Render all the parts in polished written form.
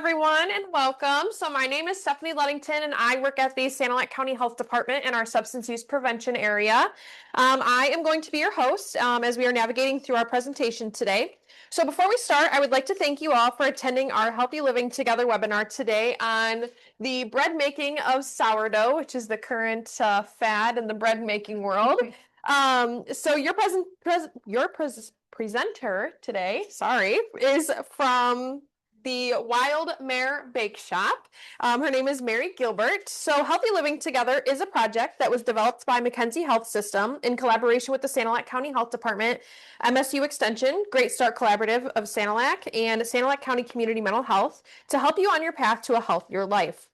everyone, and welcome. So my name is Stephanie Ludington, and I work at the Sanilac County Health Department in our substance use prevention area. I am going to be your host as we are navigating through our presentation today. So before we start, I would like to thank you all for attending our Healthy Living Together webinar today on the bread making of sourdough, which is the current fad in the bread making world. So your presenter today, is from the Wild Mare Bake Shop. Her name is Mary Gilbert. So Healthy Living Together is a project that was developed by McKenzie Health System in collaboration with the Sanilac County Health Department, MSU Extension, Great Start Collaborative of Sanilac, and Sanilac County Community Mental Health to help you on your path to a healthier life.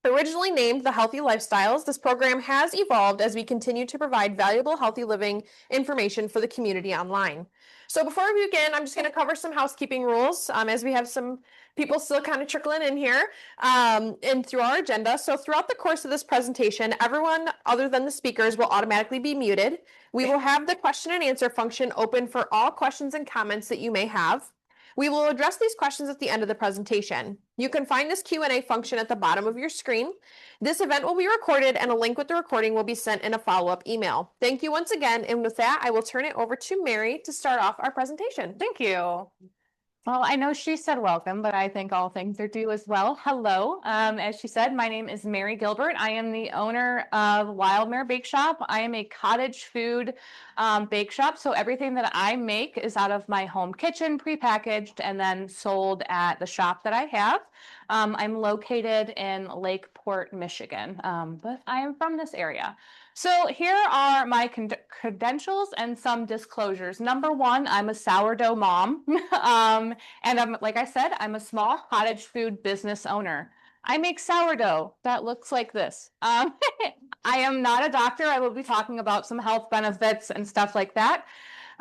Originally named the Healthy Lifestyles, this program has evolved as we continue to provide valuable healthy living information for the community online. So before we begin, I'm just going to cover some housekeeping rules as we have some people still kind of trickling in here and through our agenda. So throughout the course of this presentation, everyone other than the speakers will automatically be muted. We will have the question and answer function open for all questions and comments that you may have. We will address these questions at the end of the presentation. You can find this Q&A function at the bottom of your screen. This event will be recorded and a link with the recording will be sent in a follow-up email. Thank you once again, and with that, I will turn it over to Mary to start off our presentation. Thank you. Well, I know she said welcome, but I think all things are due as well. Hello. As she said, my name is Mary Gilbert. I am the owner of Wild Mare Bake Shop. I am a cottage food bake shop. So everything that I make is out of my home kitchen, prepackaged, and then sold at the shop that I have. I'm located in Lakeport, Michigan, but I am from this area. So here are my credentials and some disclosures. Number one, I'm a sourdough mom. And like I said, I'm a small cottage food business owner. I make sourdough that looks like this. I am not a doctor. I will be talking about some health benefits and stuff like that.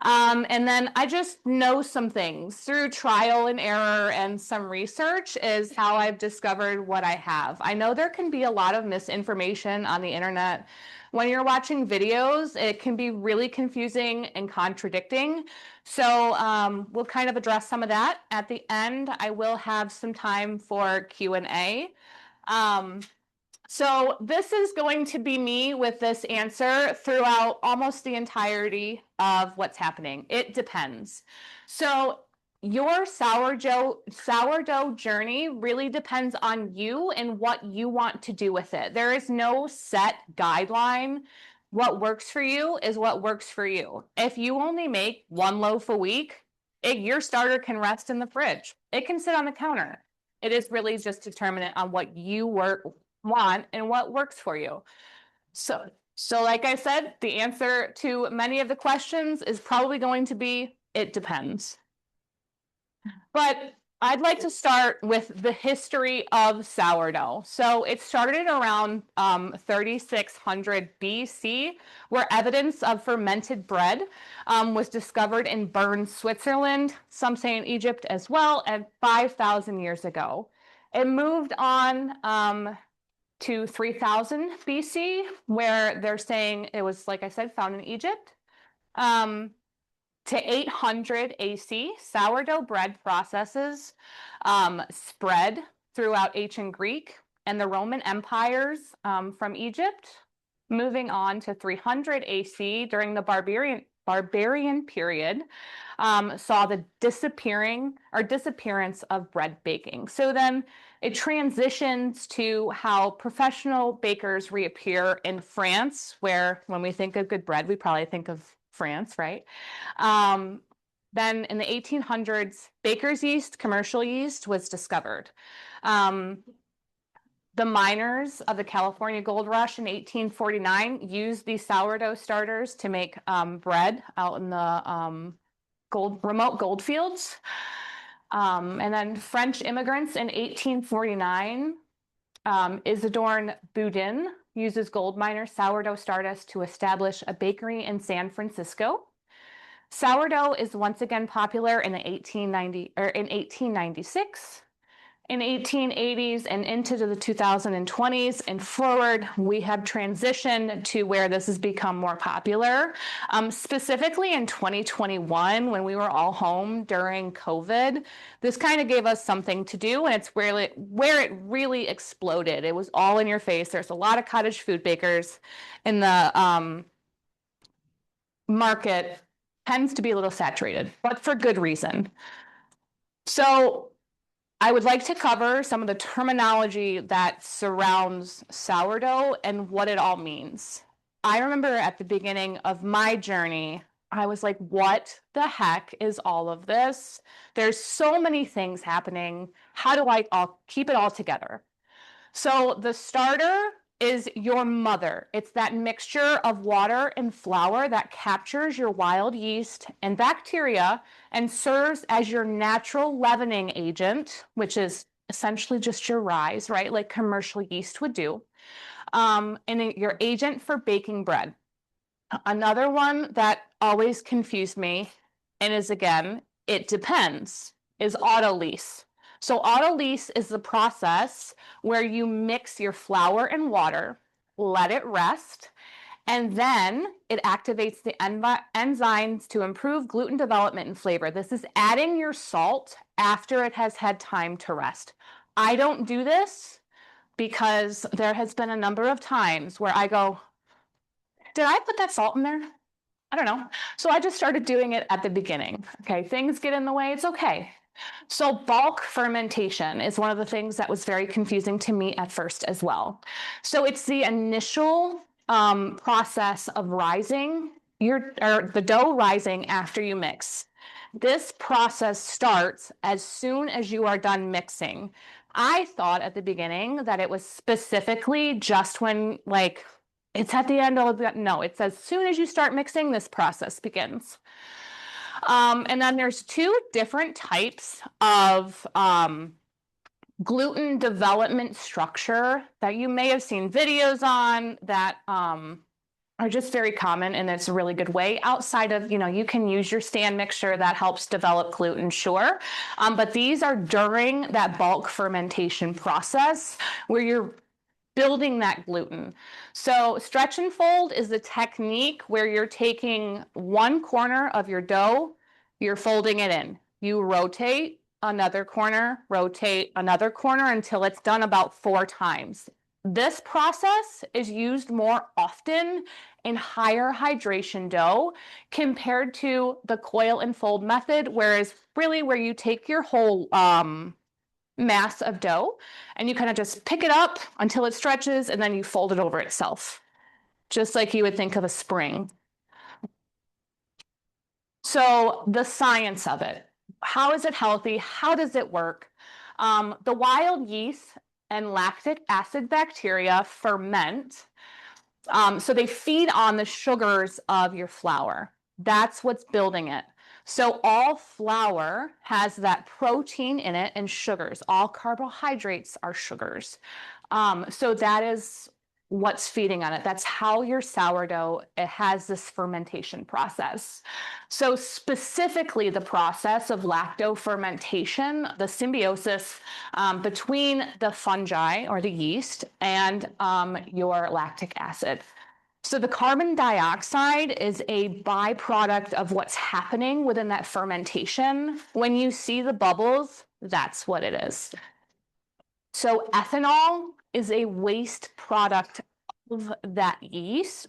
And then I just know some things through trial and error and some research is how I've discovered what I have. I know there can be a lot of misinformation on the internet. When you're watching videos, it can be really confusing and contradicting. So we'll kind of address some of that. At the end, I will have some time for Q&A. So this is going to be me with this answer throughout almost the entirety of what's happening. It depends. So your sourdough journey really depends on you and what you want to do with it. There is no set guideline. What works for you is what works for you. If you only make one loaf a week, your starter can rest in the fridge. It can sit on the counter. It is really just determinant on what you want and what works for you. So like I said, the answer to many of the questions is probably going to be, it depends. But I'd like to start with the history of sourdough. So it started around 3600 BC, where evidence of fermented bread was discovered in Bern, Switzerland, some say in Egypt as well, and 5,000 years ago. It moved on to 3000 BC, where they're saying it was, like I said, found in Egypt. To 800 AC, sourdough bread processes spread throughout ancient Greek and the Roman empires from Egypt. Moving on to 300 AC during the barbarian period, saw the disappearance of bread baking. So then it transitions to how professional bakers reappear in France, where when we think of good bread, we probably think of France, right? Then in the 1800s, baker's yeast, commercial yeast, was discovered. The miners of the California Gold Rush in 1849 used these sourdough starters to make bread out in the remote gold fields. And then French immigrants in 1849, Isidore Boudin uses gold miner sourdough stardust to establish a bakery in San Francisco. Sourdough is once again popular in 1896. in 1880s and into the 2020s and forward, we have transitioned to where this has become more popular. Specifically in 2021, when we were all home during COVID, this kind of gave us something to do, and it's where it really exploded. It was all in your face. There's a lot of cottage food bakers, and the market tends to be a little saturated, but for good reason. So I would like to cover some of the terminology that surrounds sourdough and what it all means. I remember at the beginning of my journey, I was like, what the heck is all of this? There's so many things happening. How do I keep it all together? So the starter is your mother. It's that mixture of water and flour that captures your wild yeast and bacteria and serves as your natural leavening agent, which is essentially just your rise, right? Like commercial yeast would do. And your agent for baking bread. Another one that always confused me, and is again, it depends, is autolyse. So autolyse is the process where you mix your flour and water, let it rest, and then it activates the enzymes to improve gluten development and flavor. This is adding your salt after it has had time to rest. I don't do this because there has been a number of times where I go, did I put that salt in there? I don't know. So I just started doing it at the beginning. Okay, things get in the way, it's okay. So bulk fermentation is one of the things that was very confusing to me at first as well. So it's the initial process of rising or the dough rising after you mix. This process starts as soon as you are done mixing. I thought at the beginning that it was specifically just when it's at the end of no, it's as soon as you start mixing, this process begins. And then there's two different types of gluten development structure that you may have seen videos on that are just very common, and it's a really good way outside of, you can use your stand mixture that helps develop gluten, sure. But these are during that bulk fermentation process where you're building that gluten. So stretch and fold is the technique where you're taking one corner of your dough, you're folding it in. You rotate another corner until it's done about 4 times. This process is used more often in higher hydration dough compared to the coil and fold method, whereas really where you take your whole mass of dough and you kind of just pick it up until it stretches and then you fold it over itself, just like you would think of a spring. So the science of it, how is it healthy? How does it work? The wild yeast and lactic acid bacteria ferment. So they feed on the sugars of your flour. That's what's building it. So all flour has that protein in it and sugars. All carbohydrates are sugars. So that is what's feeding on it. That's how your sourdough, it has this fermentation process. So specifically the process of lacto fermentation, the symbiosis between the fungi or the yeast and your lactic acid. So the carbon dioxide is a byproduct of what's happening within that fermentation. When you see the bubbles, that's what it is. So ethanol is a waste product of that yeast.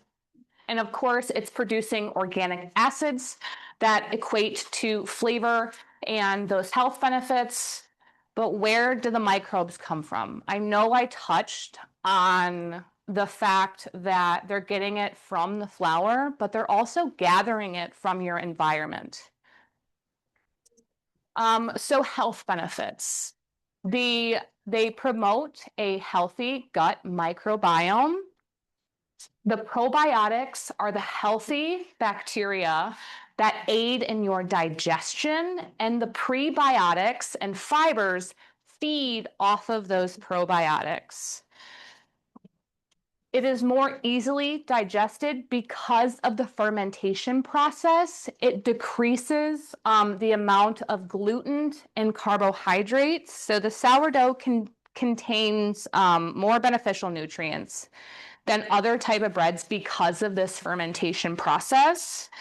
And of course, it's producing organic acids that equate to flavor and those health benefits. But where do the microbes come from? I know I touched on the fact that they're getting it from the flour, but they're also gathering it from your environment. So health benefits. They promote a healthy gut microbiome. The probiotics are the healthy bacteria that aid in your digestion, and the prebiotics and fibers feed off of those probiotics. It is more easily digested because of the fermentation process. It decreases the amount of gluten and carbohydrates. So the sourdough contains more beneficial nutrients than other type of breads because of this fermentation process.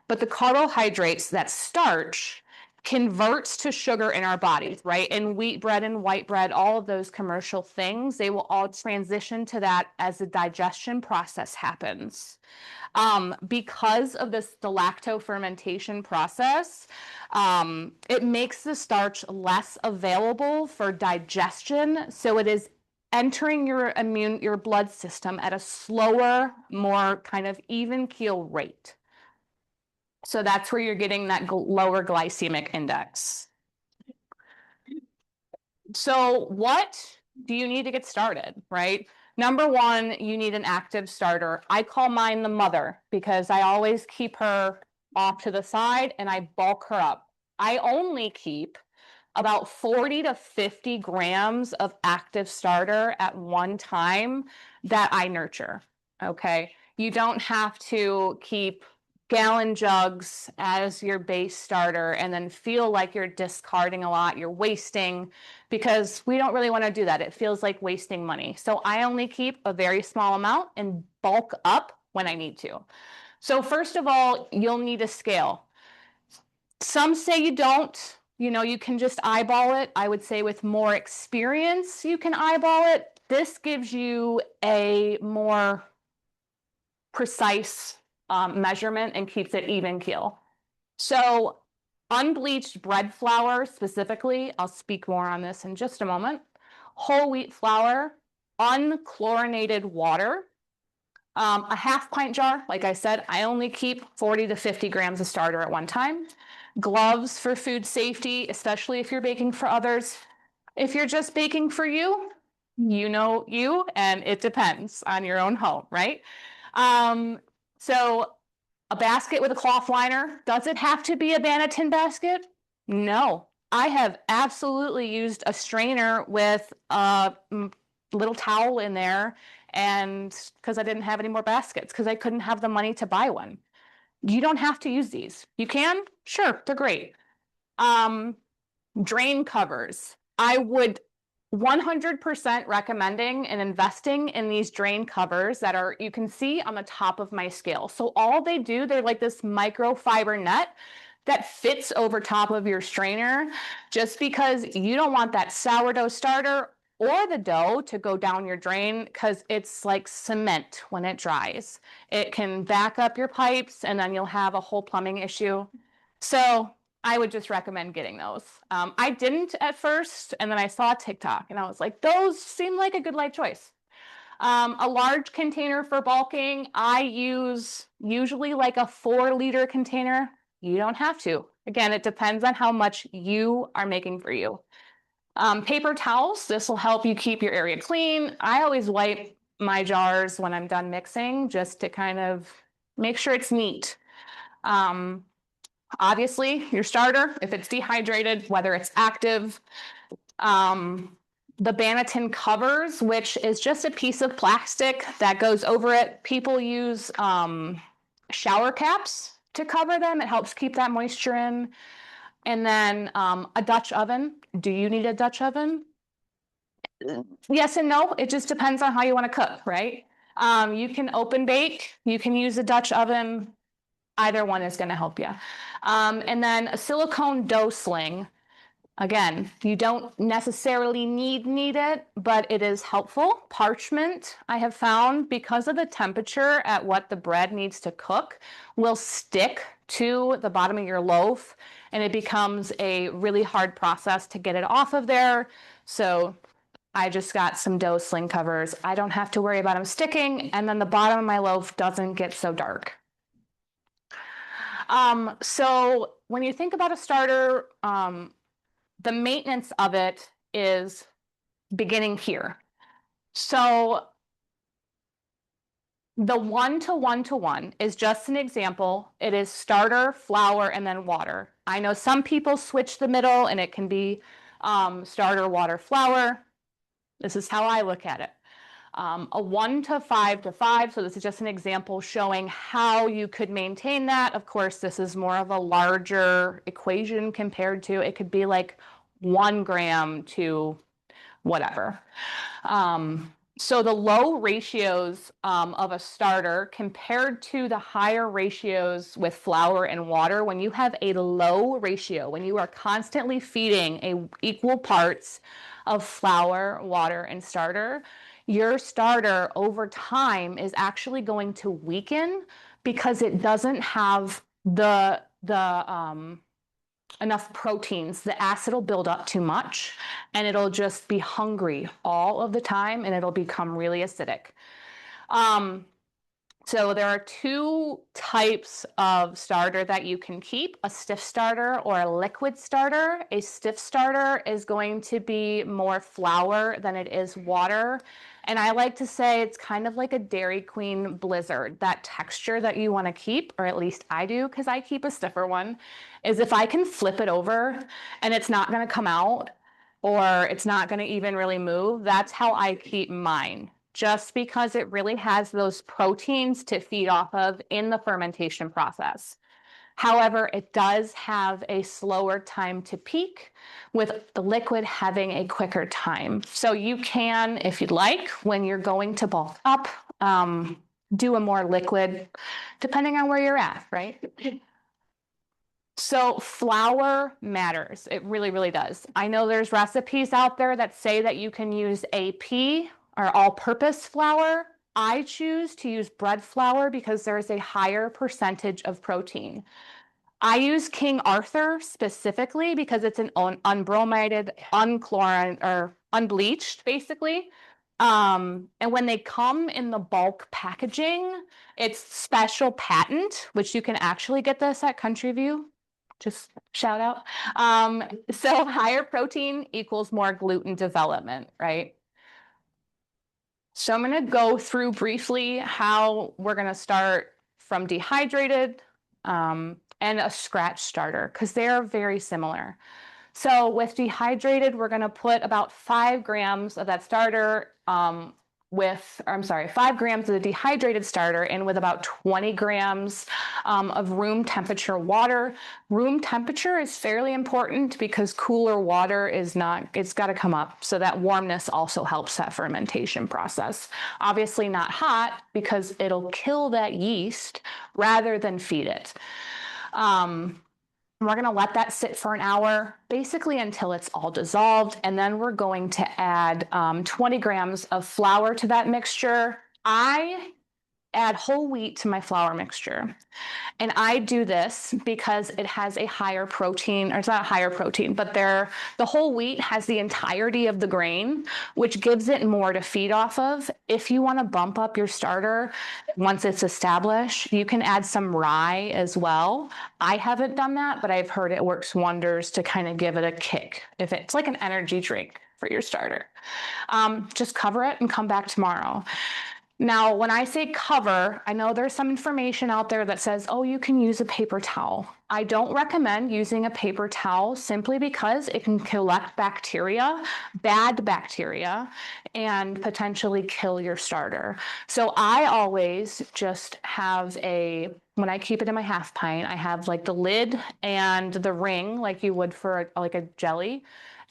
But the carbohydrates, that starch, converts to sugar in our bodies, right? And wheat bread and white bread, all of those commercial things, they will all transition to that as the digestion process happens. Because of the lacto fermentation process, it makes the starch less available for digestion. So it is entering your blood system at a slower, more kind of even keel rate. So that's where you're getting that lower glycemic index. So what do you need to get started, right? Number one, you need an active starter. I call mine the mother because I always keep her off to the side and I bulk her up. I only keep about 40 to 50 grams of active starter at one time that I nurture, okay? You don't have to keep gallon jugs as your base starter and then feel like you're discarding a lot, you're wasting, because we don't really want to do that. It feels like wasting money. So I only keep a very small amount and bulk up when I need to. So first of all, you'll need a scale. Some say you don't, you can just eyeball it. I would say with more experience, you can eyeball it. This gives you a more precise measurement and keeps it even keel. So unbleached bread flour specifically, I'll speak more on this in just a moment. Whole wheat flour, unchlorinated water, a half pint jar. Like I said, I only keep 40 to 50 grams of starter at one time. Gloves for food safety, especially if you're baking for others. If you're just baking for you, and it depends on your own home, right? So a basket with a cloth liner, does it have to be a Banneton basket? No. I have absolutely used a strainer with a little towel in there, and because I didn't have any more baskets, because I couldn't have the money to buy one. You don't have to use these. You can, sure, they're great. Drain covers. I would 100% recommending and investing in these drain covers that are, you can see on the top of my scale. So all they do, they're like this microfiber net that fits over top of your strainer, just because you don't want that sourdough starter or the dough to go down your drain, because it's like cement when it dries. It can back up your pipes and then you'll have a whole plumbing issue. So I would just recommend getting those. I didn't at first, and then I saw TikTok and I was like, those seem like a good light choice. A large container for bulking, I use usually like a 4-liter container. You don't have to. Again, it depends on how much you are making for you. Paper towels, this will help you keep your area clean. I always wipe my jars when I'm done mixing just to kind of make sure it's neat. Obviously, your starter, if it's dehydrated, whether it's active, the Banneton covers, which is just a piece of plastic that goes over it. People use shower caps to cover them. It helps keep that moisture in. And then a Dutch oven. Do you need a Dutch oven? Yes and no. It just depends on how you want to cook, right? You can open bake. You can use a Dutch oven. Either one is going to help you. And then a silicone dough sling. Again, you don't necessarily need it, but it is helpful. Parchment, I have found, because of the temperature at what the bread needs to cook, will stick to the bottom of your loaf, and it becomes a really hard process to get it off of there. So I just got some dough sling covers. I don't have to worry about them sticking, and then the bottom of my loaf doesn't get so dark. So when you think about a starter, the maintenance of it is beginning here. So the 1-to-1-to-1 is just an example. It is starter, flour, and then water. I know some people switch the middle and it can be starter, water, flour. This is how I look at it. a 1 to 5 to 5. So this is just an example showing how you could maintain that. Of course, this is more of a larger equation compared to, it could be like 1 gram to whatever. So the low ratios of a starter compared to the higher ratios with flour and water, when you have a low ratio, when you are constantly feeding equal parts of flour, water, and starter, your starter over time is actually going to weaken because it doesn't have the enough proteins. The acid will build up too much and it'll just be hungry all of the time and it'll become really acidic. So there are 2 types of starter that you can keep, a stiff starter or a liquid starter. A stiff starter is going to be more flour than it is water. And I like to say it's kind of like a Dairy Queen Blizzard. That texture that you want to keep, or at least I do because I keep a stiffer one, is if I can flip it over and it's not going to come out or it's not going to even really move, that's how I keep mine. Just because it really has those proteins to feed off of in the fermentation process. However, it does have a slower time to peak, with the liquid having a quicker time. So you can, if you'd like, when you're going to bulk up, do a more liquid, depending on where you're at, right? So flour matters. It really, really does. I know there's recipes out there that say that you can use AP or all-purpose flour. I choose to use bread flour because there is a higher percentage of protein. I use King Arthur specifically because it's an unbrominated, unchlorinated, or unbleached, basically. And when they come in the bulk packaging, it's special patent, which you can actually get this at Country View. Just shout out. So higher protein equals more gluten development, right? So I'm going to go through briefly how we're going to start from dehydrated and a scratch starter because they're very similar. So with dehydrated, we're going to put about 5 grams of that starter 5 grams of the dehydrated starter in with about 20 grams of room temperature water. Room temperature is fairly important because cooler water is not, it's got to come up. So that warmness also helps that fermentation process. Obviously not hot because it'll kill that yeast rather than feed it. We're going to let that sit for an hour, basically until it's all dissolved. And then we're going to add 20 grams of flour to that mixture. I add whole wheat to my flour mixture. And I do this because it has a higher protein, or it's not a higher protein, but the whole wheat has the entirety of the grain, which gives it more to feed off of. If you want to bump up your starter once it's established, you can add some rye as well. I haven't done that, but I've heard it works wonders to kind of give it a kick. If it's like an energy drink for your starter. Just cover it and come back tomorrow. Now, when I say cover, I know there's some information out there that says, oh, you can use a paper towel. I don't recommend using a paper towel simply because it can collect bacteria, bad bacteria, and potentially kill your starter. So I always just have when I keep it in my half pint, I have like the lid and the ring like you would for like a jelly,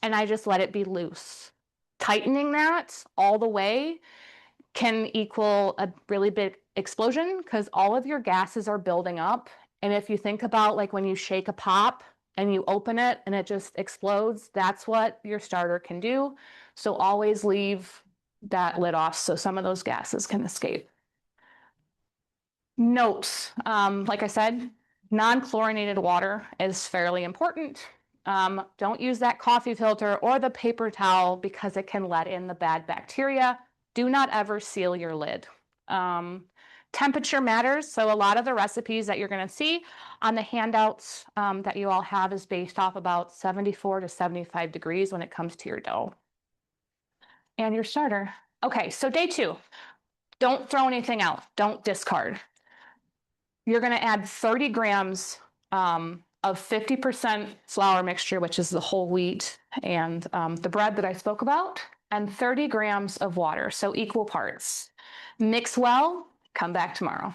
and I just let it be loose. Tightening that all the way can equal a really big explosion because all of your gases are building up. And if you think about like when you shake a pop and you open it and it just explodes, that's what your starter can do. So always leave that lid off so some of those gases can escape. Notes, like I said, non-chlorinated water is fairly important. Don't use that coffee filter or the paper towel because it can let in the bad bacteria. Do not ever seal your lid. Temperature matters. So a lot of the recipes that you're going to see on the handouts that you all have is based off about 74 to 75 degrees when it comes to your dough and your starter. Okay, so day 2, don't throw anything out. Don't discard. You're going to add 30 grams of 50% flour mixture, which is the whole wheat and the bread that I spoke about. and 30 grams of water, so equal parts. Mix well, come back tomorrow.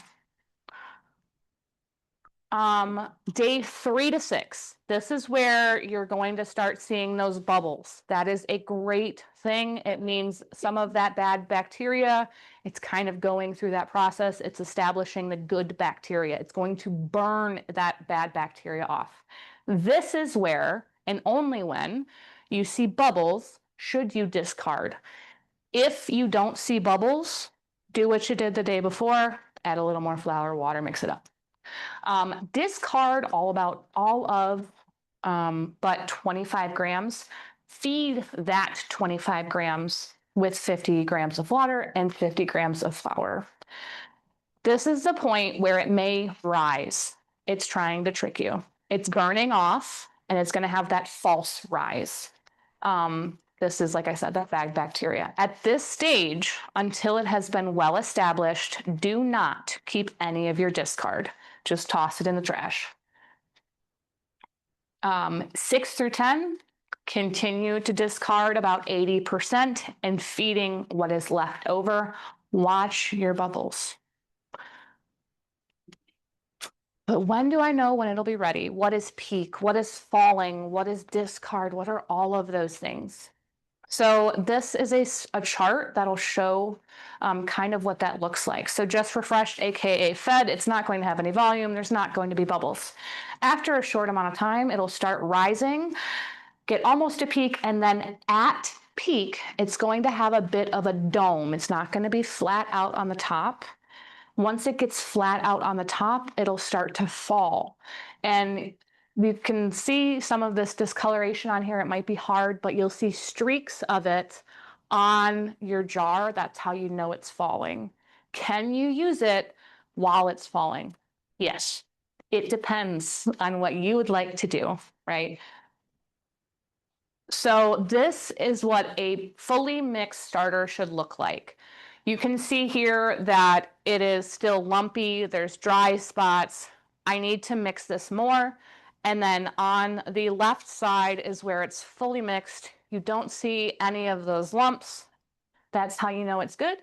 Day 3 to 6, this is where you're going to start seeing those bubbles. That is a great thing. It means some of that bad bacteria, it's kind of going through that process. It's establishing the good bacteria. It's going to burn that bad bacteria off. This is where, and only when, you see bubbles, should you discard. If you don't see bubbles, do what you did the day before, add a little more flour, water, mix it up. Discard all of but 25 grams. Feed that 25 grams with 50 grams of water and 50 grams of flour. This is the point where it may rise. It's trying to trick you. It's burning off and it's going to have that false rise. This is, like I said, that bad bacteria. At this stage, until it has been well established, do not keep any of your discard. Just toss it in the trash. 6 through 10, continue to discard about 80% and feeding what is left over. Watch your bubbles. But when do I know when it'll be ready? What is peak? What is falling? What is discard? What are all of those things? So this is a chart that'll show kind of what that looks like. So just refreshed, AKA fed, it's not going to have any volume. There's not going to be bubbles. After a short amount of time, it'll start rising, get almost to peak, and then at peak, it's going to have a bit of a dome. It's not going to be flat out on the top. Once it gets flat out on the top, it'll start to fall. And you can see some of this discoloration on here. It might be hard, but you'll see streaks of it on your jar. That's how you know it's falling. Can you use it while it's falling? Yes. It depends on what you would like to do, right? So this is what a fully mixed starter should look like. You can see here that it is still lumpy. There's dry spots. I need to mix this more. And then on the left side is where it's fully mixed. You don't see any of those lumps. That's how you know it's good.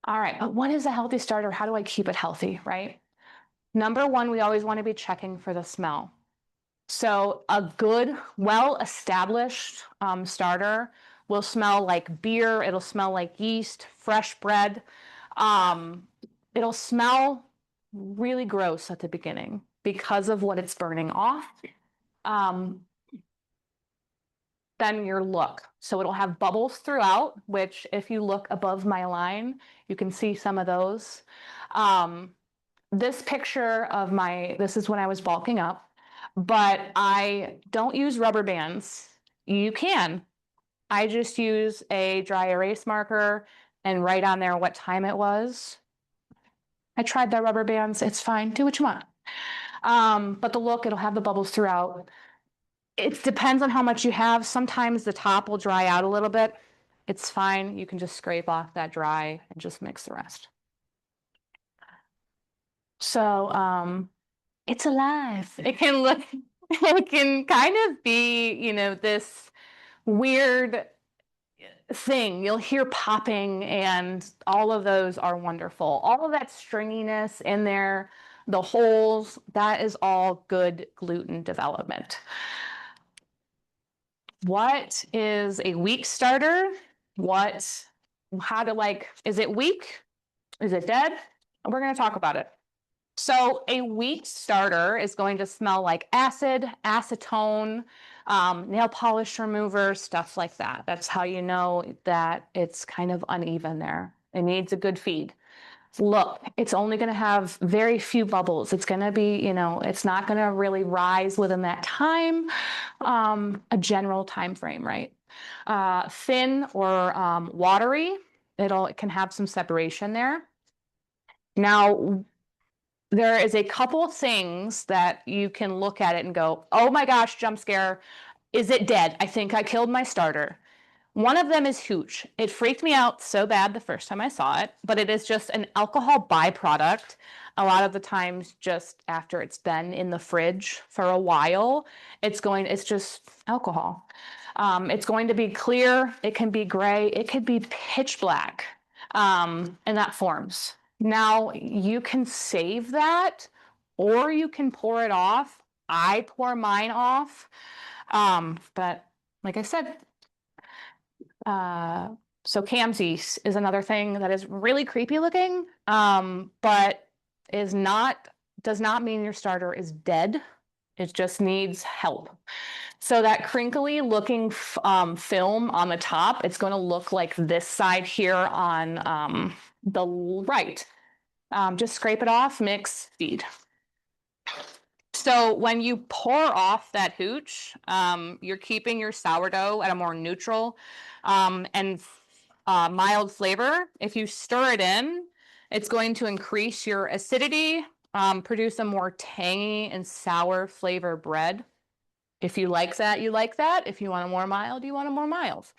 All right, but what is a healthy starter? How do I keep it healthy, right? Number one, we always want to be checking for the smell. So a good, well-established starter will smell like beer. It'll smell like yeast, fresh bread. It'll smell really gross at the beginning because of what it's burning off. Then your look. So it'll have bubbles throughout, which if you look above my line, you can see some of those. This picture of this is when I was bulking up, but I don't use rubber bands. You can. I just use a dry erase marker and write on there what time it was. I tried the rubber bands. It's fine. Do what you want. But the look, it'll have the bubbles throughout. It depends on how much you have. Sometimes the top will dry out a little bit. It's fine. You can just scrape off that dry and just mix the rest. So it's alive. It can kind of be, this weird thing. You'll hear popping and all of those are wonderful. All of that stringiness in there, the holes, that is all good gluten development. What is a weak starter? Is it weak? Is it dead? We're going to talk about it. So a weak starter is going to smell like acid, acetone, nail polish remover, stuff like that. That's how you know that it's kind of uneven there. It needs a good feed. Look, it's only going to have very few bubbles. It's going to be, it's not going to really rise within that time, a general time frame, right? Thin or watery, it can have some separation there. Now, there is a couple things that you can look at it and go, oh my gosh, jump scare. Is it dead? I think I killed my starter. One of them is hooch. It freaked me out so bad the first time I saw it, but it is just an alcohol byproduct. A lot of the times just after it's been in the fridge for a while, it's just alcohol. It's going to be clear, it can be gray, it could be pitch black, and that forms. Now you can save that or you can pour it off. I pour mine off. But like I said, so Camsies is another thing that is really creepy looking, but does not mean your starter is dead. It just needs help. So that crinkly looking film on the top, it's going to look like this side here on the right. Just scrape it off, mix, feed. So when you pour off that hooch, you're keeping your sourdough at a more neutral and mild flavor. If you stir it in, it's going to increase your acidity, produce a more tangy and sour flavor bread. If you like that, you like that. If you want a more mild, you want a more mild.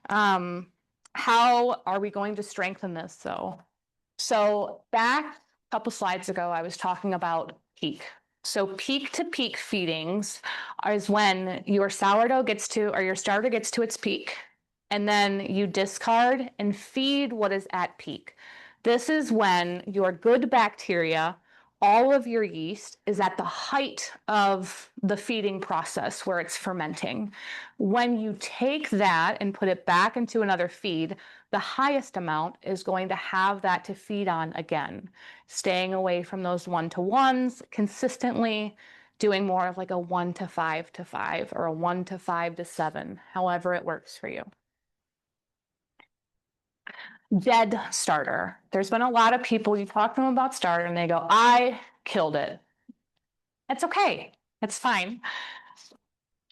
How are we going to strengthen this though? So back a couple slides ago, I was talking about peak. So peak to peak feedings is when your sourdough gets to, or your starter gets to its peak, and then you discard and feed what is at peak. This is when your good bacteria, all of your yeast, is at the height of the feeding process where it's fermenting. When you take that and put it back into another feed, the highest amount is going to have that to feed on again, staying away from those 1-to-1s consistently, doing more of like a 1-to-5-to-5 or a 1-to-5-to-7, however it works for you. Dead starter. There's been a lot of people, you talk to them about starter and they go, I killed it. It's okay. It's fine.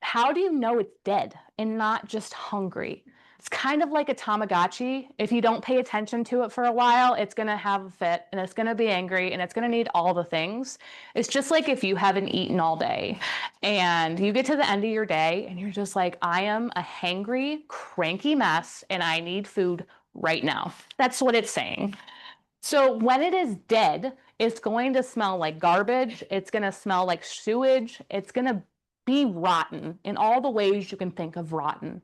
How do you know it's dead and not just hungry? It's kind of like a Tamagotchi. If you don't pay attention to it for a while, it's going to have a fit and it's going to be angry and it's going to need all the things. It's just like if you haven't eaten all day and you get to the end of your day and you're just like, I am a hangry, cranky mess and I need food right now. That's what it's saying. So when it is dead, it's going to smell like garbage. It's going to smell like sewage. It's going to be rotten in all the ways you can think of rotten.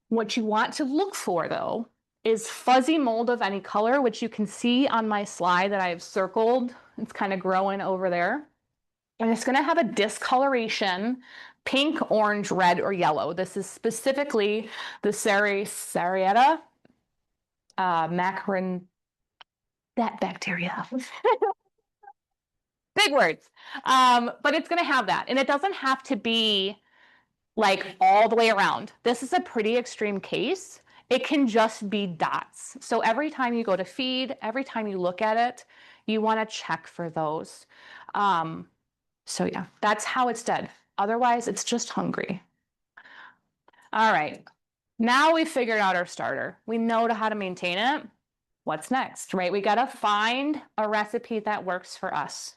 What you want to look for, though, is fuzzy mold of any color, which you can see on my slide that I have circled. It's kind of growing over there. And it's going to have a discoloration, pink, orange, red, or yellow. This is specifically the Serratia macaron, that bacteria. Big words. But it's going to have that. And it doesn't have to be like all the way around. This is a pretty extreme case. It can just be dots. So every time you go to feed, every time you look at it, you want to check for those. So yeah, that's how it's dead. Otherwise, it's just hungry. All right. Now we've figured out our starter. We know how to maintain it. What's next, right? We got to find a recipe that works for us.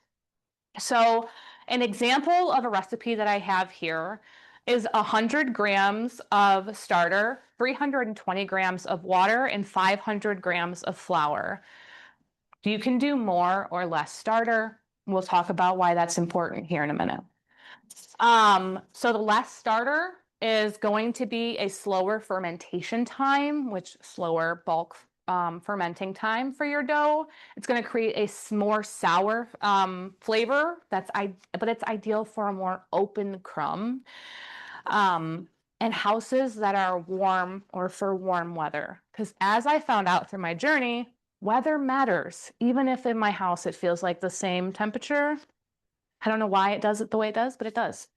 So an example of a recipe that I have here is 100 grams of starter, 320 grams of water, and 500 grams of flour. You can do more or less starter. We'll talk about why that's important here in a minute. So the less starter is going to be a slower fermentation time, which slower bulk fermenting time for your dough. It's going to create a more sour flavor. But it's ideal for a more open crumb. And houses that are warm or for warm weather. Because as I found out through my journey, weather matters. Even if in my house it feels like the same temperature. I don't know why it does it the way it does, but it does.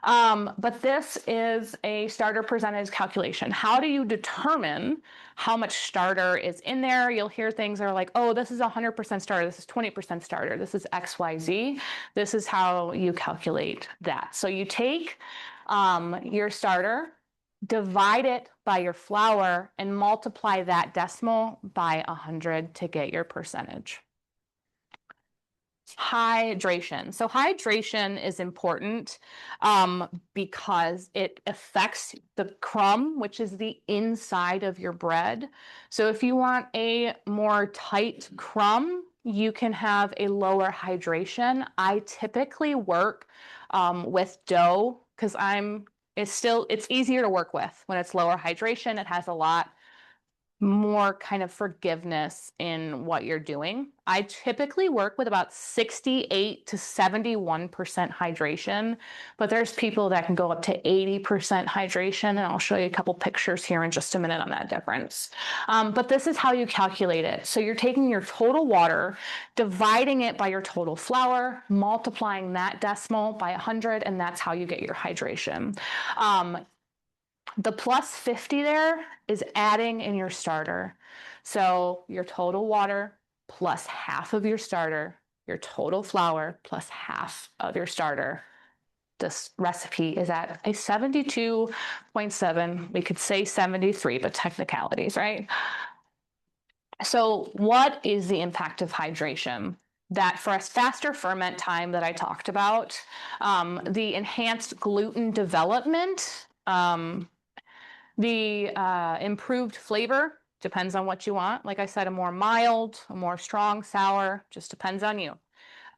But this is a starter percentage calculation. How do you determine how much starter is in there? You'll hear things that are like, oh, this is 100% starter. This is 20% starter. This is XYZ. This is how you calculate that. So you take your starter, divide it by your flour, and multiply that decimal by 100 to get your percentage. Hydration. So hydration is important because it affects the crumb, which is the inside of your bread. So if you want a more tight crumb, you can have a lower hydration. I typically work with dough because I'm it's easier to work with when it's lower hydration. It has a lot more kind of forgiveness in what you're doing. I typically work with about 68 to 71% hydration, but there's people that can go up to 80% hydration, and I'll show you a couple pictures here in just a minute on that difference. But this is how you calculate it. So you're taking your total water, dividing it by your total flour, multiplying that decimal by 100, and that's how you get your hydration. The plus 50 there is adding in your starter. So your total water plus half of your starter, your total flour plus half of your starter. This recipe is at a 72.7. We could say 73, but technicalities, right? So what is the impact of hydration? That for a faster ferment time that I talked about, the enhanced gluten development, the improved flavor depends on what you want. Like I said, a more mild, a more strong, sour, just depends on you.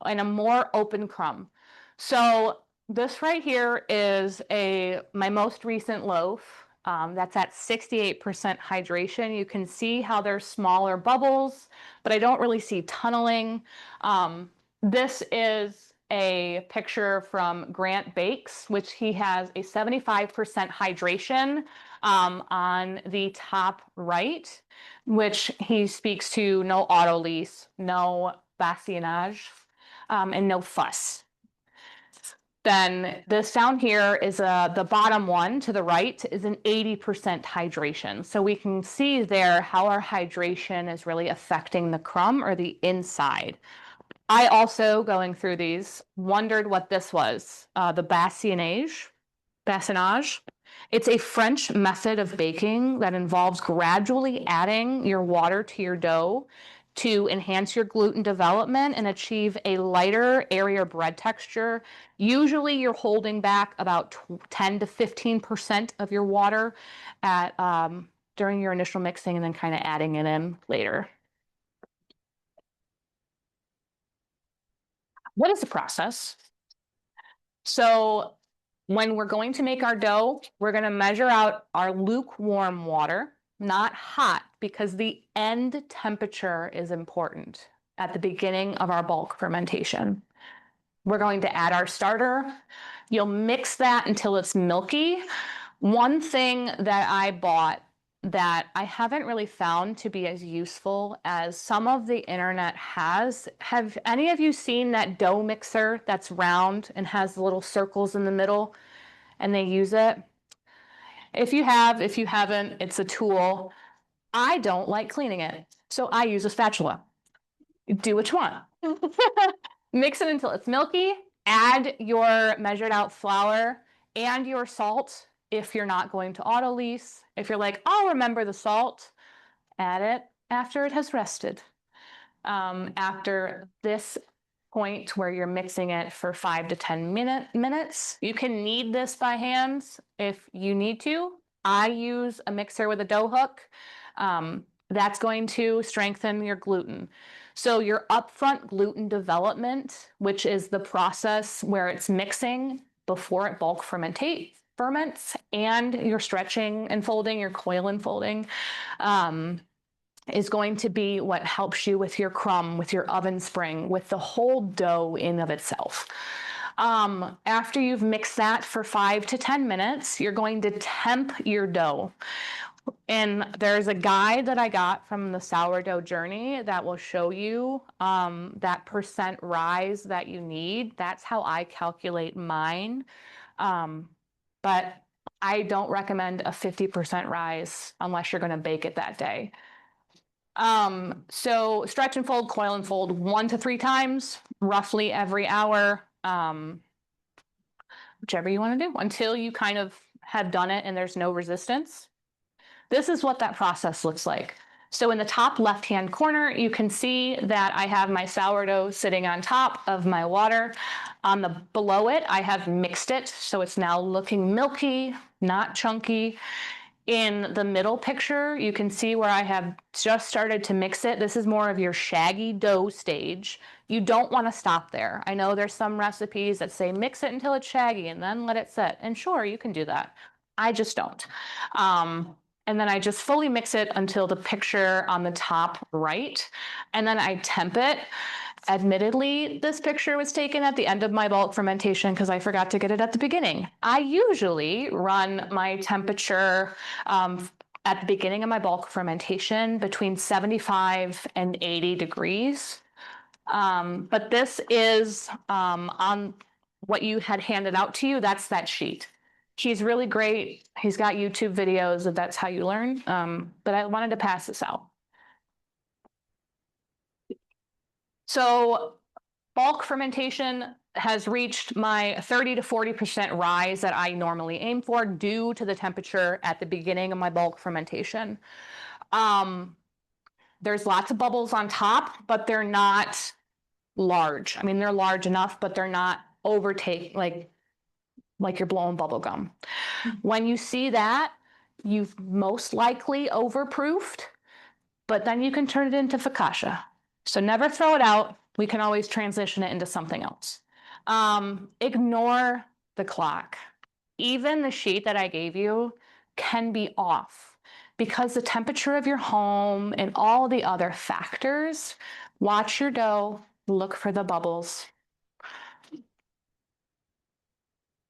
And a more open crumb. So this right here is my most recent loaf. That's at 68% hydration. You can see how there's smaller bubbles, but I don't really see tunneling. This is a picture from Grant Bakes, which he has a 75% hydration on the top right, which he speaks to no autolyse, no bassienage, and no fuss. Then this down here is the bottom one to the right is an 80% hydration. So we can see there how our hydration is really affecting the crumb or the inside. I also, going through these, wondered what this was, the bassienage. It's a French method of baking that involves gradually adding your water to your dough to enhance your gluten development and achieve a lighter, airier bread texture. Usually you're holding back about 10 to 15% of your water at during your initial mixing and then kind of adding it in later. What is the process? So when we're going to make our dough, we're going to measure out our lukewarm water, not hot, because the end temperature is important at the beginning of our bulk fermentation. We're going to add our starter. You'll mix that until it's milky. One thing that I bought that I haven't really found to be as useful as some of the internet has. Have any of you seen that dough mixer that's round and has little circles in the middle and they use it? If you haven't, it's a tool. I don't like cleaning it, so I use a spatula. Do what you want. Mix it until it's milky. Add your measured out flour and your salt if you're not going to autolyse. If you're like, I'll remember the salt, add it after it has rested. After this point where you're mixing it for 5 to 10 minutes, you can knead this by hands if you need to. I use a mixer with a dough hook. That's going to strengthen your gluten. So your upfront gluten development, which is the process where it's mixing before it bulk ferments, and your stretching and folding, your coil and folding, is going to be what helps you with your crumb, with your oven spring, with the whole dough in of itself. After you've mixed that for 5 to 10 minutes, you're going to temp your dough. And there's a guide that I got from the sourdough journey that will show you that percent rise that you need. That's how I calculate mine. But I don't recommend a 50% rise unless you're going to bake it that day. So stretch and fold, coil and fold 1 to 3 times, roughly every hour, whichever you want to do, until you kind of have done it and there's no resistance. This is what that process looks like. So in the top left-hand corner, you can see that I have my sourdough sitting on top of my water. Below it, I have mixed it, so it's now looking milky, not chunky. In the middle picture, you can see where I have just started to mix it. This is more of your shaggy dough stage. You don't want to stop there. I know there's some recipes that say mix it until it's shaggy and then let it set. And sure, you can do that. I just don't. And then I just fully mix it until the picture on the top right. And then I temp it. Admittedly, this picture was taken at the end of my bulk fermentation because I forgot to get it at the beginning. I usually run my temperature at the beginning of my bulk fermentation between 75 and 80 degrees. But this is on what you had handed out to you. That's that sheet. He's really great. He's got YouTube videos of that's how you learn. But I wanted to pass this out. So bulk fermentation has reached my 30 to 40% rise that I normally aim for due to the temperature at the beginning of my bulk fermentation. There's lots of bubbles on top, but they're not large. I mean, they're large enough, but they're not overtake like you're blowing bubble gum. When you see that, you've most likely overproofed, but then you can turn it into focaccia. So never throw it out. We can always transition it into something else. Ignore the clock. Even the sheet that I gave you can be off because the temperature of your home and all the other factors. Watch your dough, look for the bubbles.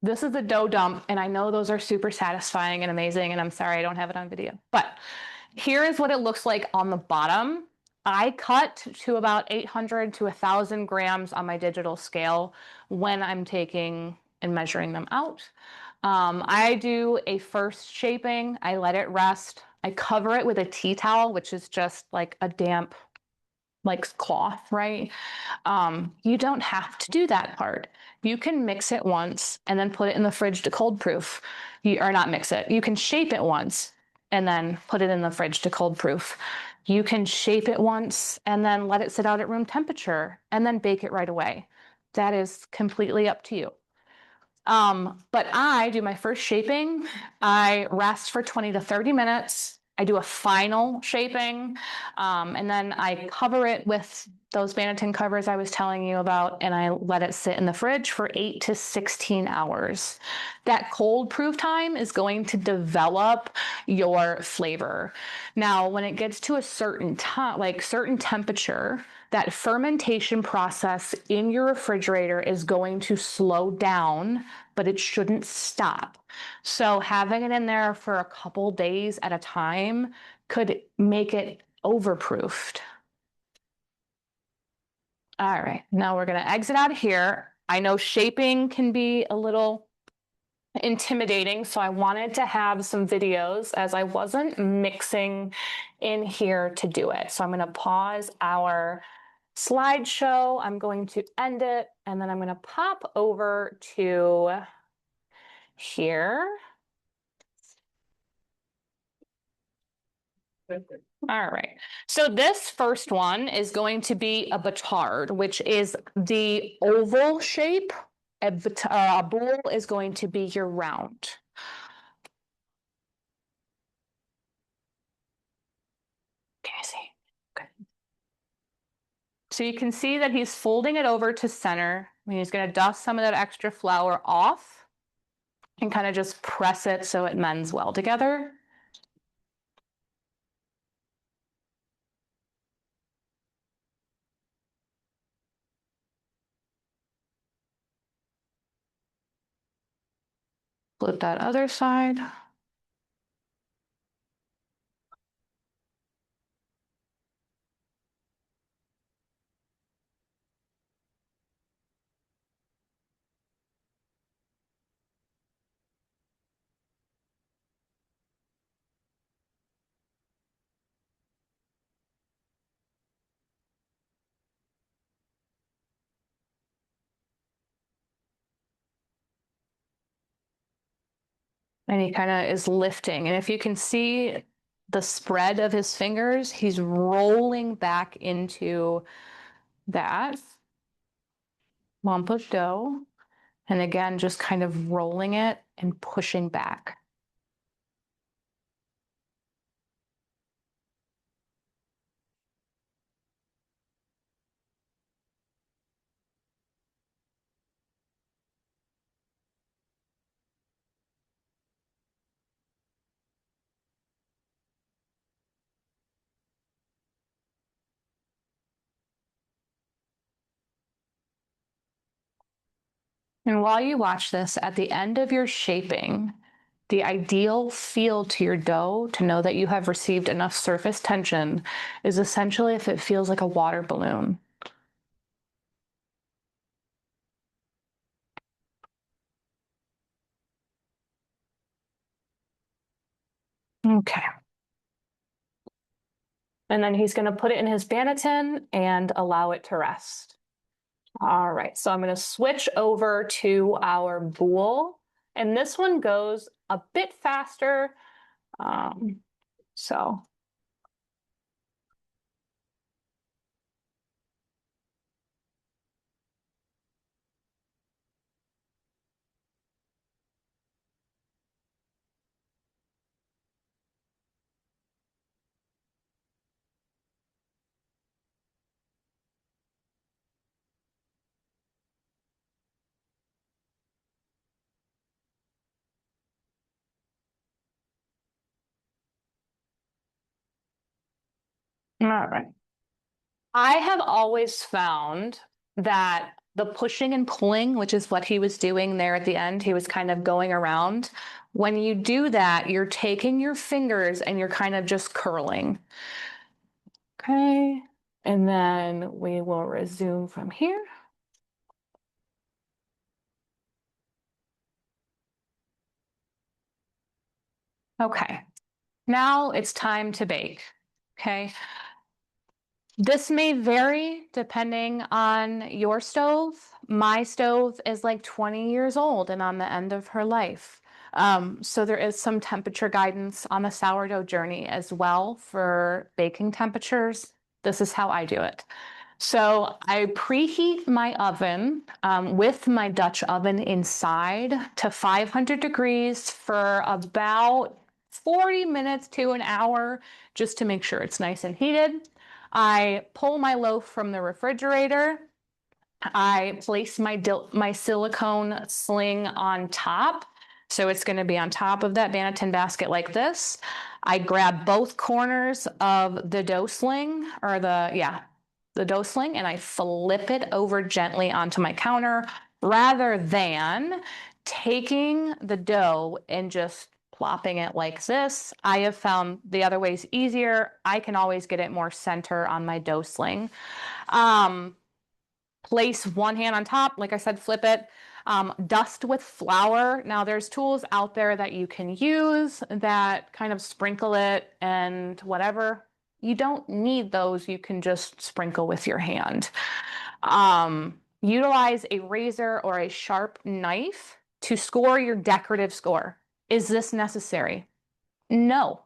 This is the dough dump, and I know those are super satisfying and amazing, and I'm sorry I don't have it on video. But here is what it looks like on the bottom. I cut to about 800 to 1,000 grams on my digital scale when I'm taking and measuring them out. I do a first shaping. I let it rest. I cover it with a tea towel, which is just like a damp like cloth, right? You don't have to do that part. You can mix it once and then put it in the fridge to cold proof. Or not mix it. You can shape it once and then put it in the fridge to cold proof. You can shape it once and then let it sit out at room temperature and then bake it right away. That is completely up to you. But I do my first shaping. I rest for 20 to 30 minutes. I do a final shaping, and then I cover it with those Banneton covers I was telling you about, and I let it sit in the fridge for 8 to 16 hours. That cold proof time is going to develop your flavor. Now, when it gets to a certain time, like certain temperature, that fermentation process in your refrigerator is going to slow down, but it shouldn't stop. So having it in there for a couple days at a time could make it overproofed. All right, now we're going to exit out of here. I know shaping can be a little intimidating, so I wanted to have some videos as I wasn't mixing in here to do it. So I'm going to pause our slideshow. I'm going to end it, and then I'm going to pop over to here. All right. So this first one is going to be a batard, which is the oval shape. A bowl is going to be your round. Can you see? Okay. So you can see that he's folding it over to center. I mean, he's going to dust some of that extra flour off and kind of just press it so it mends well together. Flip that other side. And he kind of is lifting. And if you can see the spread of his fingers, he's rolling back into that lump of dough. And again, just kind of rolling it and pushing back. And while you watch this, at the end of your shaping, the ideal feel to your dough to know that you have received enough surface tension is essentially if it feels like a water balloon. Okay. And then he's going to put it in his banneton and allow it to rest. All right, so I'm going to switch over to our boule, and this one goes a bit faster. So. All right. I have always found that the pushing and pulling, which is what he was doing there at the end, he was kind of going around. When you do that, you're taking your fingers and you're kind of just curling. Okay. And then we will resume from here. Okay. Now it's time to bake. Okay. This may vary depending on your stove. My stove is like 20 years old and on the end of her life. So there is some temperature guidance on the sourdough journey as well for baking temperatures. This is how I do it. So I preheat my oven with my Dutch oven inside to 500 degrees for about 40 minutes to an hour, just to make sure it's nice and heated. I pull my loaf from the refrigerator. I place my silicone sling on top. So it's going to be on top of that banneton basket like this. I grab both corners of the dough sling the dough sling, and I flip it over gently onto my counter rather than taking the dough and just plopping it like this. I have found the other way is easier. I can always get it more center on my dough sling. Place one hand on top, like I said, flip it. Dust with flour. Now there's tools out there that you can use that kind of sprinkle it and whatever. You don't need those. You can just sprinkle with your hand. Utilize a razor or a sharp knife to score your decorative score. Is this necessary? No,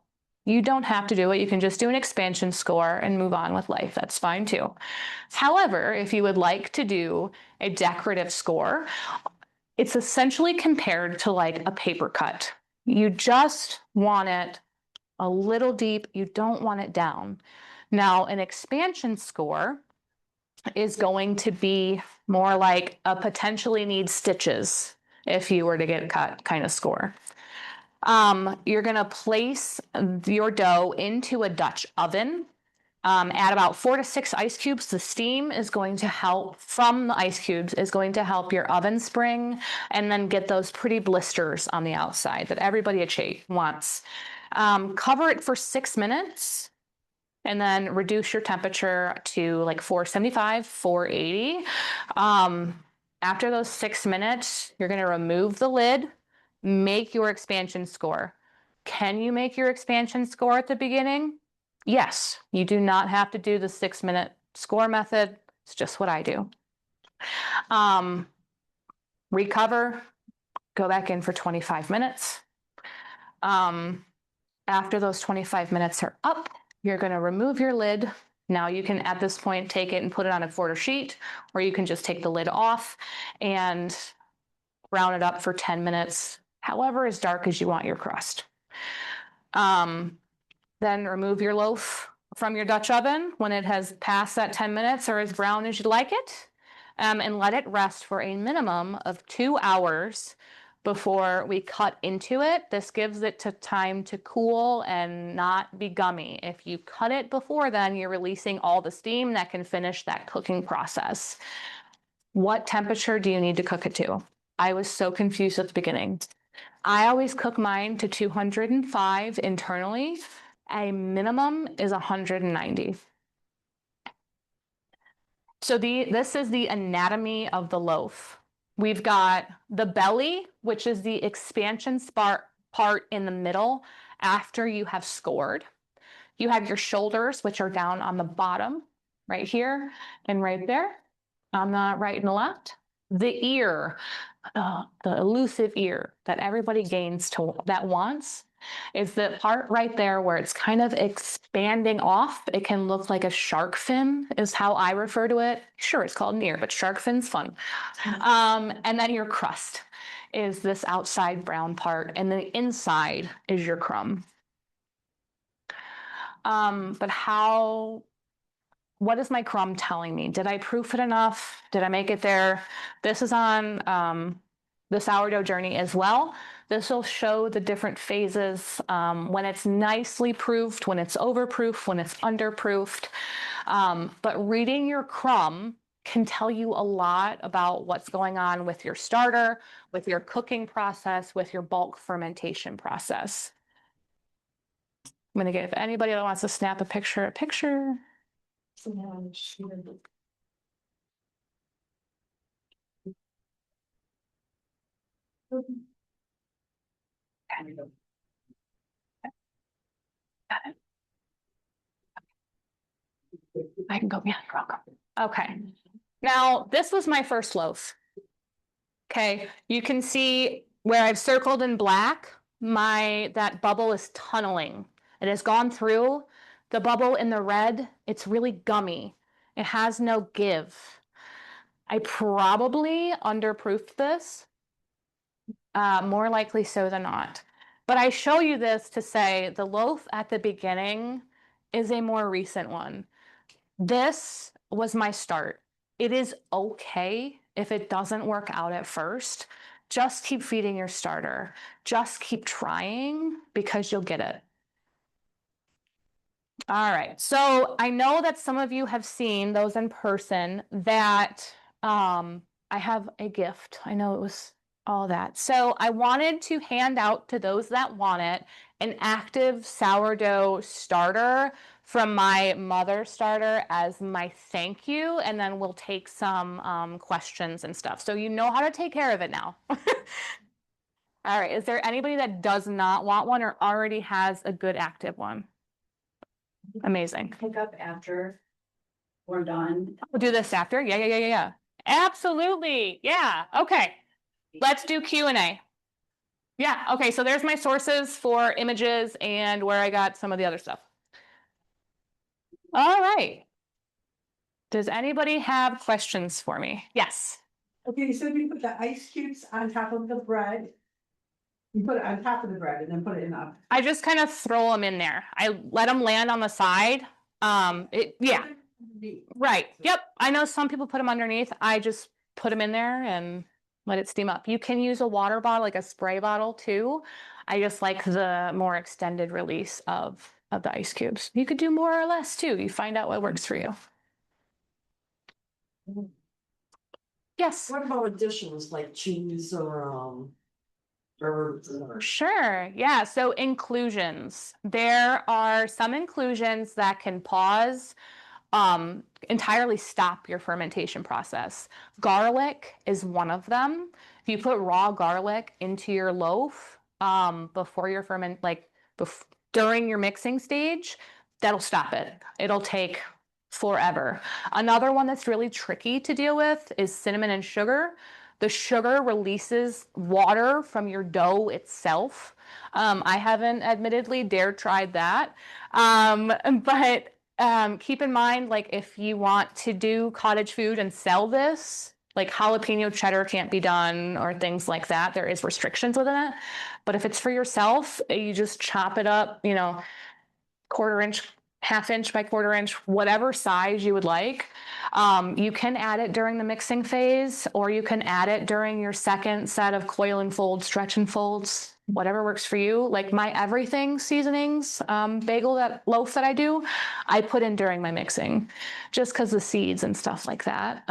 you don't have to do it. You can just do an expansion score and move on with life. That's fine too. However, if you would like to do a decorative score, it's essentially compared to like a paper cut. You just want it a little deep. You don't want it down. Now, an expansion score is going to be more like a potentially needs stitches if you were to get cut kind of score. You're going to place your dough into a Dutch oven. Add about 4 to 6 ice cubes. The steam is going to help from the ice cubes is going to help your oven spring and then get those pretty blisters on the outside that everybody wants. Cover it for 6 minutes and then reduce your temperature to like 475, 480. After those 6 minutes, you're going to remove the lid, make your expansion score. Can you make your expansion score at the beginning? Yes, you do not have to do the 6-minute score method. It's just what I do. Recover, go back in for 25 minutes. After those 25 minutes are up, you're going to remove your lid. Now you can, at this point, take it and put it on a quarter sheet, or you can just take the lid off and brown it up for 10 minutes, however as dark as you want your crust. Then remove your loaf from your Dutch oven when it has passed that 10 minutes or as brown as you'd like it, and let it rest for a minimum of 2 hours before we cut into it. This gives it time to cool and not be gummy. If you cut it before then, you're releasing all the steam that can finish that cooking process. What temperature do you need to cook it to? I was so confused at the beginning. I always cook mine to 205 internally. A minimum is 190. So this is the anatomy of the loaf. We've got the belly, which is the expansion part in the middle after you have scored. You have your shoulders, which are down on the bottom, right here and right there, on the right and the left. The ear, the elusive ear that everybody that wants, is the part right there where it's kind of expanding off. It can look like a shark fin, is how I refer to it. Sure, it's called an ear, but shark fin's fun. And then your crust is this outside brown part, and the inside is your crumb. What is my crumb telling me? Did I proof it enough? Did I make it there? This is on the sourdough journey as well. This will show the different phases when it's nicely proofed, when it's overproofed, when it's underproofed. But reading your crumb can tell you a lot about what's going on with your starter, with your cooking process, with your bulk fermentation process. I'm gonna get, if anybody that wants to snap a picture. I can go, yeah, you're welcome. Okay, now this was my first loaf. Okay, you can see where I've circled in black, that bubble is tunneling. It has gone through. The bubble in the red, it's really gummy. It has no give. I probably underproofed this, more likely so than not. But I show you this to say the loaf at the beginning is a more recent one. This was my start. It is okay if it doesn't work out at first. Just keep feeding your starter. Just keep trying because you'll get it. All right, so I know that some of you have seen those in person that I have a gift. I know it was all that. So I wanted to hand out to those that want it an active sourdough starter from my mother starter as my thank you, and then we'll take some questions and stuff. So you know how to take care of it now. All right, is there anybody that does not want one or already has a good active one? Amazing. Pick up after we're done. We'll do this after. Yeah. Absolutely. Yeah. Okay. Let's do Q&A. Yeah. Okay. So there's my sources for images and where I got some of the other stuff. All right. Does anybody have questions for me? Yes. Okay, so you put the ice cubes on top of the bread. You put it on top of the bread and then put it in the. I just kind of throw them in there. I let them land on the side. Yeah. Right. Yep. I know some people put them underneath. I just put them in there and let it steam up. You can use a water bottle, like a spray bottle too. I just like the more extended release of the ice cubes. You could do more or less too. You find out what works for you. Yes. What about additions like cheese or herbs? Sure. Yeah. So inclusions. There are some inclusions that can pause, entirely stop your fermentation process. Garlic is one of them. If you put raw garlic into your loaf, before your during your mixing stage, that'll stop it. It'll take forever. Another one that's really tricky to deal with is cinnamon and sugar. The sugar releases water from your dough itself. I haven't admittedly tried that. But keep in mind, like if you want to do cottage food and sell this, like jalapeno cheddar can't be done or things like that. There is restrictions within it. But if it's for yourself, you just chop it up, quarter inch, half inch by quarter inch, whatever size you would like. You can add it during the mixing phase, or you can add it during your second set of coil and fold, stretch and folds, whatever works for you. Like my everything seasonings, loaf that I do, I put in during my mixing, just because the seeds and stuff like that.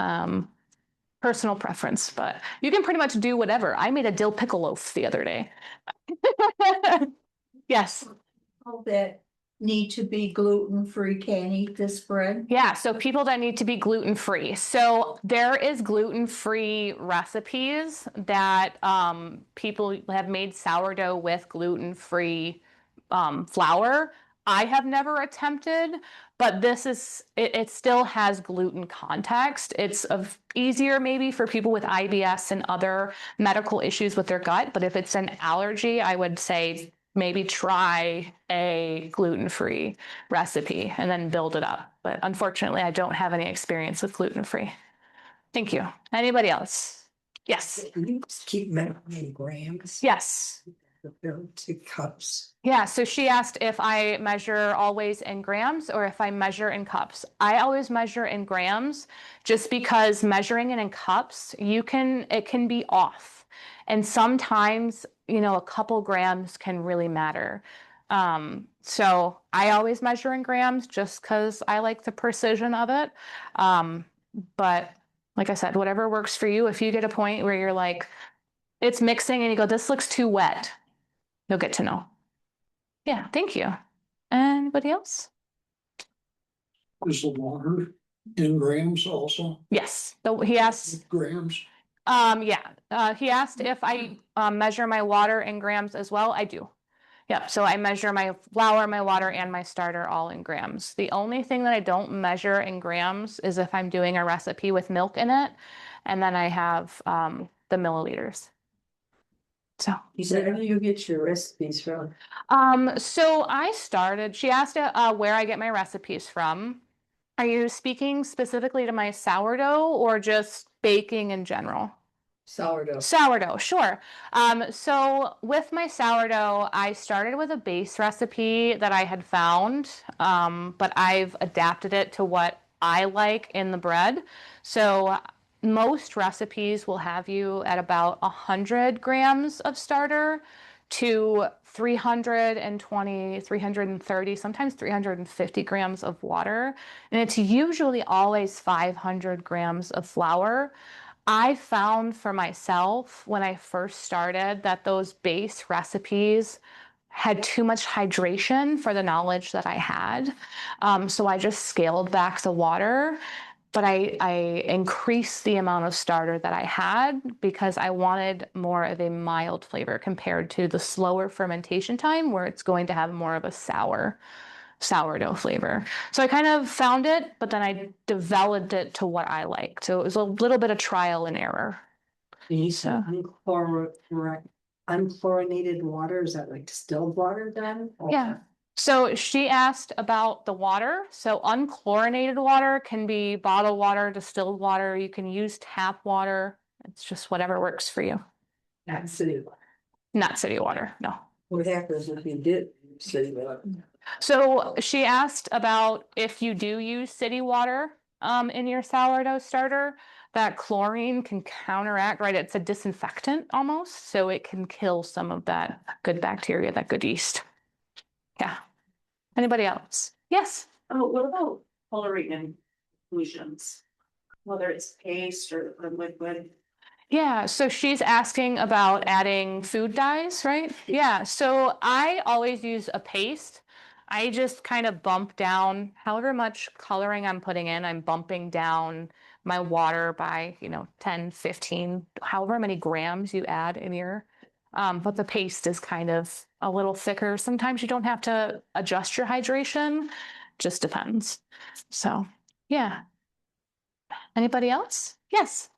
personal preference, but you can pretty much do whatever. I made a dill pickle loaf the other day. Yes. All that need to be gluten-free can eat this bread? Yeah, so people that need to be gluten-free. So there is gluten-free recipes that people have made sourdough with gluten-free flour. I have never attempted, but it still has gluten context. It's easier maybe for people with IBS and other medical issues with their gut, but if it's an allergy, I would say maybe try a gluten-free recipe and then build it up. But unfortunately, I don't have any experience with gluten-free. Thank you. Anybody else? Yes. You just keep measuring grams. Yes. Compared to cups. Yeah, so she asked if I measure always in grams or if I measure in cups. I always measure in grams just because measuring it in cups, it can be off. And sometimes, a couple grams can really matter. So I always measure in grams just because I like the precision of it. But like I said, whatever works for you. If you get a point where you're like, it's mixing and you go, this looks too wet, you'll get to know. Yeah, thank you. Anybody else? Is the water in grams also? Yes. So he asked, Grams? he asked if I measure my water in grams as well. I do. Yep. So I measure my flour, my water, and my starter all in grams. The only thing that I don't measure in grams is if I'm doing a recipe with milk in it, and then I have the milliliters. So Where do you get your recipes from? so she asked where I get my recipes from. Are you speaking specifically to my sourdough or just baking in general? Sourdough. Sourdough, sure. So with my sourdough, I started with a base recipe that I had found, but I've adapted it to what I like in the bread. So most recipes will have you at about 100 grams of starter to 320, 330, sometimes 350 grams of water. And it's usually always 500 grams of flour. I found for myself when I first started that those base recipes had too much hydration for the knowledge that I had. So I just scaled back the water, but I increased the amount of starter that I had because I wanted more of a mild flavor compared to the slower fermentation time where it's going to have more of a sourdough flavor. So I kind of found it, but then I developed it to what I liked. So it was a little bit of trial and error. You said unchlorinated water, is that like distilled water then? Yeah. So she asked about the water. So unchlorinated water can be bottled water, distilled water. You can use tap water. It's just whatever works for you. Not city water. Not city water, no. What happens if you did city water? So she asked about if you do use city water in your sourdough starter, that chlorine can counteract, right? It's a disinfectant almost, so it can kill some of that good bacteria, that good yeast. Yeah. Anybody else? Yes. Oh, what about coloring inclusions? Whether it's paste or liquid? Yeah, so she's asking about adding food dyes, right? Yeah, so I always use a paste. I just kind of bump down however much coloring I'm putting in, I'm bumping down my water by, 10, 15, however many grams you add in your, but the paste is kind of a little thicker. Sometimes you don't have to adjust your hydration, just depends. So, yeah. Anybody else? Yes.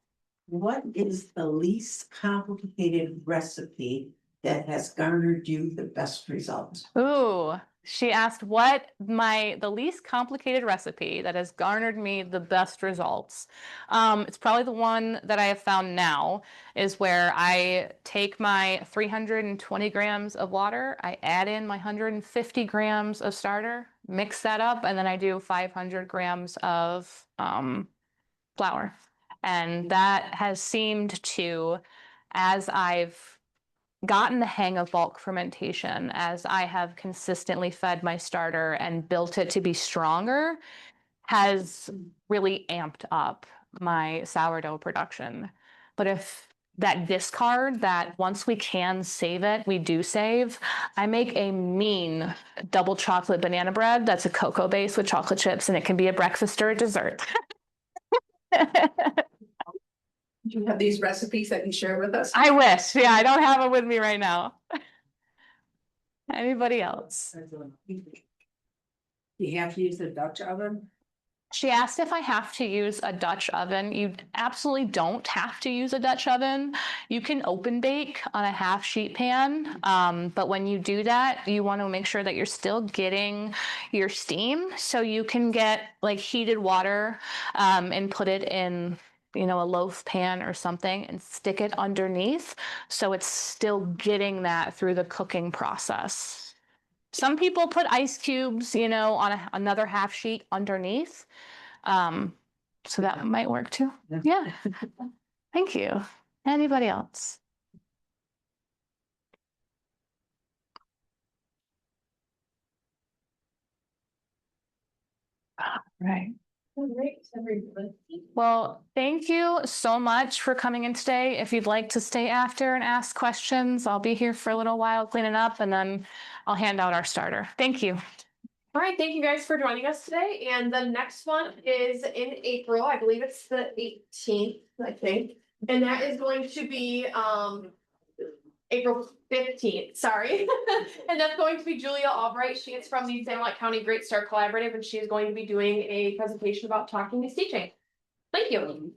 What is the least complicated recipe that has garnered you the best results? Ooh, she asked what the least complicated recipe that has garnered me the best results. It's probably the one that I have found now is where I take my 320 grams of water, I add in my 150 grams of starter, mix that up, and then I do 500 grams of flour. And that has seemed to, as I've gotten the hang of bulk fermentation, as I have consistently fed my starter and built it to be stronger, has really amped up my sourdough production. But if that discard, that once we can save it, we do save, I make a mean double chocolate banana bread that's a cocoa base with chocolate chips, and it can be a breakfast or a dessert. Do you have these recipes that you share with us? I wish. Yeah, I don't have it with me right now. Anybody else? You have to use the Dutch oven? She asked if I have to use a Dutch oven. You absolutely don't have to use a Dutch oven. You can open bake on a half sheet pan. But when you do that, you want to make sure that you're still getting your steam. So you can get like heated water and put it in, you know, a loaf pan or something and stick it underneath. So it's still getting that through the cooking process. Some people put ice cubes, you know, on another half sheet underneath. So that might work too. Yeah. Thank you. Anybody else? Right. Well, thank you so much for coming in today. If you'd like to stay after and ask questions, I'll be here for a little while cleaning up, and then I'll hand out our starter. Thank you. All right, thank you guys for joining us today. And the next one is in April. I believe it's the 18th, I think. And that is going to be April 15th, sorry. And that's going to be Julia Albright. She is from the Sanilac County Great Start Collaborative, and she is going to be doing a presentation about talking is teaching. Thank you.